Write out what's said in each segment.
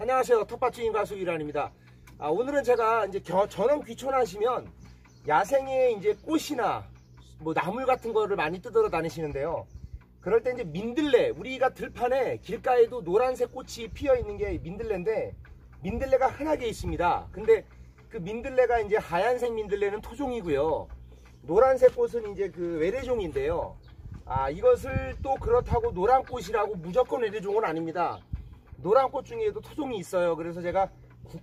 안녕하세요. 텃밭주인 가수 이란입니다. 오늘은 제가 이제 저는 귀촌하시면 야생의 이제 꽃이나 뭐 나물 같은 거를 많이 뜯으러 다니시는데요. 그럴 때 이제 민들레, 우리가 들판에 길가에도 노란색 꽃이 피어 있는 게 민들레인데, 민들레가 흔하게 있습니다. 근데 그 민들레가 이제 하얀색 민들레는 토종이고요. 노란색 꽃은 이제 그 외래종인데요. 이것을 또 그렇다고 노란 꽃이라고 무조건 외래종은 아닙니다. 노란 꽃 중에도 토종이 있어요. 그래서 제가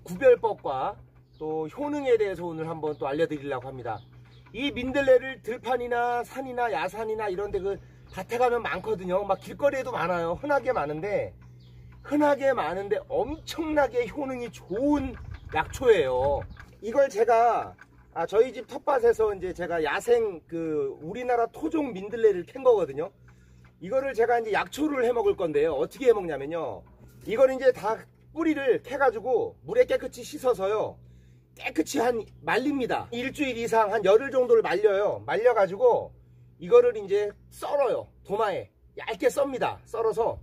구별법과 또 효능에 대해서 오늘 한번 또 알려드리려고 합니다. 이 민들레를 들판이나 산이나 야산이나 이런데 그 밭에 가면 많거든요. 막 길거리에도 많아요. 흔하게 많은데 엄청나게 효능이 좋은 약초예요. 이걸 제가 저희 집 텃밭에서 이제 제가 야생 그 우리나라 토종 민들레를 캔 거거든요. 이거를 제가 이제 약초를 해 먹을 건데요. 어떻게 해 먹냐면요. 이걸 이제 다 뿌리를 캐가지고 물에 깨끗이 씻어서요. 깨끗이 말립니다. 일주일 이상 한 열흘 정도를 말려요. 말려가지고 이거를 이제 썰어요. 도마에 얇게 썹니다. 썰어서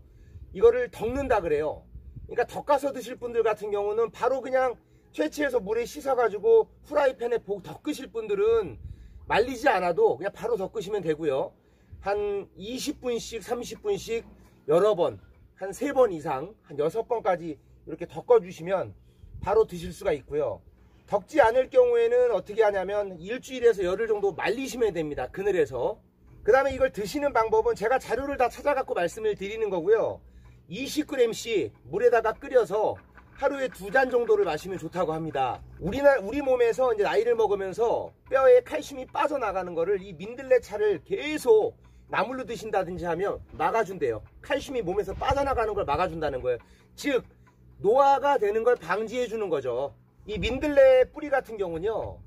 이거를 덮는다 그래요. 그러니까 덮가서 드실 분들 같은 경우는 바로 그냥 채취해서 물에 씻어가지고 후라이팬에 덮으실 분들은 말리지 않아도 그냥 바로 덮으시면 되고요. 한 20분씩 30분씩 여러 번, 한 3번 이상, 한 6번까지 이렇게 덮어주시면 바로 드실 수가 있고요. 덮지 않을 경우에는 어떻게 하냐면 일주일에서 열흘 정도 말리시면 됩니다. 그늘에서. 그 다음에 이걸 드시는 방법은 제가 자료를 다 찾아갖고 말씀을 드리는 거고요. 20g씩 물에다가 끓여서 하루에 2잔 정도를 마시면 좋다고 합니다. 우리 몸에서 이제 나이를 먹으면서 뼈에 칼슘이 빠져나가는 거를 이 민들레 차를 계속 나물로 드신다든지 하면 막아준대요. 칼슘이 몸에서 빠져나가는 걸 막아준다는 거예요. 즉 노화가 되는 걸 방지해 주는 거죠. 이 민들레 뿌리 같은 경우는요,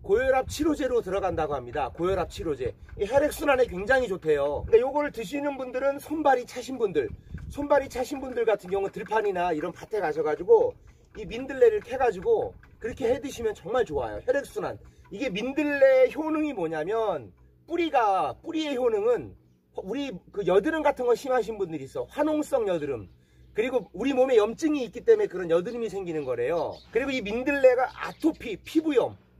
고혈압 치료제로 들어간다고 합니다. 고혈압 치료제. 혈액순환에 굉장히 좋대요. 근데 요거를 드시는 분들은 손발이 차신 분들 같은 경우는 들판이나 이런 밭에 가셔가지고 이 민들레를 캐가지고 그렇게 해 드시면 정말 좋아요. 혈액순환. 이게 민들레 효능이 뭐냐면 뿌리의 효능은 우리 그 여드름 같은 거 심하신 분들이 있어. 화농성 여드름. 그리고 우리 몸에 염증이 있기 때문에 그런 여드름이 생기는 거래요. 그리고 이 민들레가 아토피,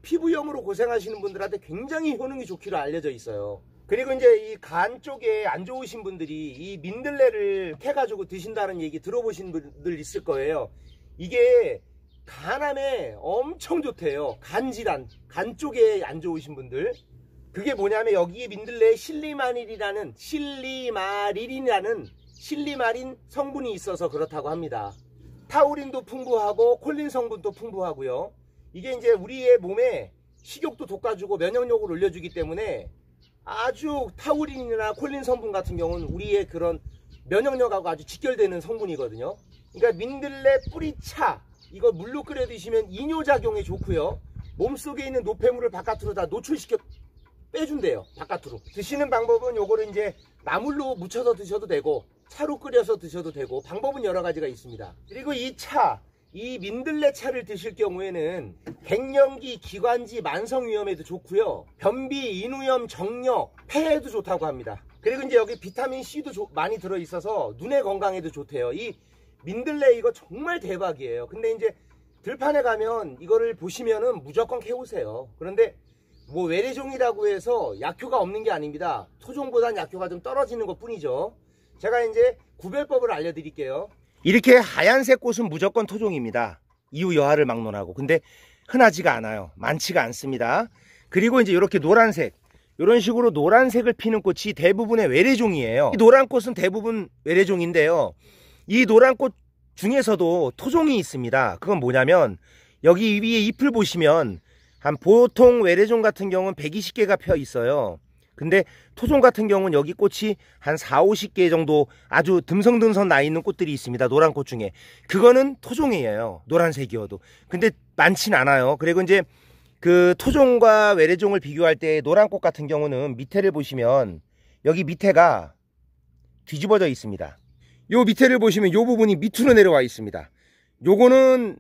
피부염으로 고생하시는 분들한테 굉장히 효능이 좋기로 알려져 있어요. 그리고 이제 이 간 쪽에 안 좋으신 분들이 이 민들레를 캐가지고 드신다는 얘기 들어보신 분들 있을 거예요. 이게 간암에 엄청 좋대요. 간질환, 간 쪽에 안 좋으신 분들. 그게 뭐냐면 여기에 민들레에 실리마린이라는 실리마린 성분이 있어서 그렇다고 합니다. 타우린도 풍부하고 콜린 성분도 풍부하고요. 이게 이제 우리의 몸에 식욕도 돋궈주고 면역력을 올려주기 때문에 아주 타우린이나 콜린 성분 같은 경우는 우리의 그런 면역력하고 아주 직결되는 성분이거든요. 그러니까 민들레 뿌리차 이거 물로 끓여 드시면 이뇨작용에 좋고요. 몸속에 있는 노폐물을 바깥으로 다 노출시켜 빼준대요. 바깥으로. 드시는 방법은 요거를 이제 나물로 무쳐서 드셔도 되고 차로 끓여서 드셔도 되고 방법은 여러 가지가 있습니다. 그리고 이 민들레 차를 드실 경우에는 갱년기, 기관지, 만성위염에도 좋고요. 변비, 인후염, 정력, 폐에도 좋다고 합니다. 그리고 이제 여기 비타민 C도 많이 들어있어서 눈의 건강에도 좋대요. 이 민들레 이거 정말 대박이에요. 근데 이제 들판에 가면 이거를 보시면은 무조건 캐오세요. 그런데 뭐 외래종이라고 해서 약효가 없는 게 아닙니다. 토종보단 약효가 좀 떨어지는 것 뿐이죠. 제가 이제 구별법을 알려드릴게요. 이렇게 하얀색 꽃은 무조건 토종입니다. 이유 여하를 막론하고. 근데 흔하지가 않아요. 많지가 않습니다. 그리고 이제 이렇게 노란색, 이런 식으로 노란색을 피는 꽃이 대부분의 외래종이에요. 이 노란 꽃은 대부분 외래종인데요. 이 노란 꽃 중에서도 토종이 있습니다. 그건 뭐냐면 여기 위에 잎을 보시면 한 보통 외래종 같은 경우는 120개가 펴 있어요. 근데 토종 같은 경우는 여기 꽃이 한 40-50개 정도 아주 듬성듬성 나 있는 꽃들이 있습니다. 노란 꽃 중에. 그거는 토종이에요. 노란색이어도. 근데 많진 않아요. 그리고 이제 그 토종과 외래종을 비교할 때 노란 꽃 같은 경우는 밑에를 보시면 여기 밑에가 뒤집어져 있습니다. 요 밑에를 보시면 요 부분이 밑으로 내려와 있습니다. 요거는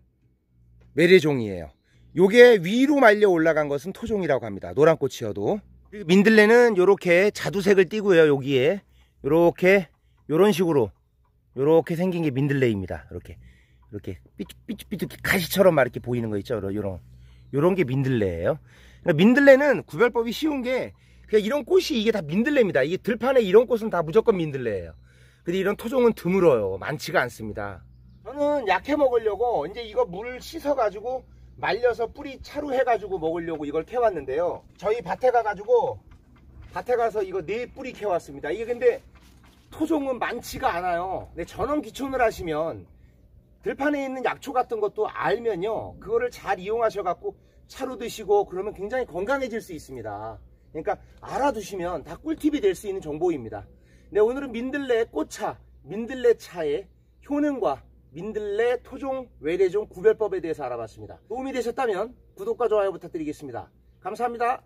외래종이에요. 요게 위로 말려 올라간 것은 토종이라고 합니다. 노란 꽃이어도. 민들레는 요렇게 자두색을 띠고요. 여기에 요렇게 요런 식으로 요렇게 생긴 게 민들레입니다. 이렇게 이렇게 삐뚤삐뚤 가시처럼 막 이렇게 보이는 거 있죠. 요런 게 민들레예요. 그러니까 민들레는 구별법이 쉬운 게 그냥 이런 꽃이 이게 다 민들레입니다. 이게 들판에 이런 꽃은 다 무조건 민들레예요. 근데 이런 토종은 드물어요. 많지가 않습니다. 저는 약해 먹으려고 이제 이거 물 씻어 가지고 말려서 뿌리 차로 해 가지고 먹으려고 이걸 캐왔는데요. 저희 밭에 가서 이거 4뿌리 캐왔습니다. 이게 근데 토종은 많지가 않아요. 근데 전원 기촌을 하시면 들판에 있는 약초 같은 것도 알면요, 그거를 잘 이용하셔 갖고 차로 드시고 그러면 굉장히 건강해질 수 있습니다. 그러니까 알아두시면 다 꿀팁이 될 수 있는 정보입니다. 네, 오늘은 민들레 꽃차, 민들레 차의 효능과 민들레 토종, 외래종 구별법에 대해서 알아봤습니다. 도움이 되셨다면 구독과 좋아요 부탁드리겠습니다. 감사합니다.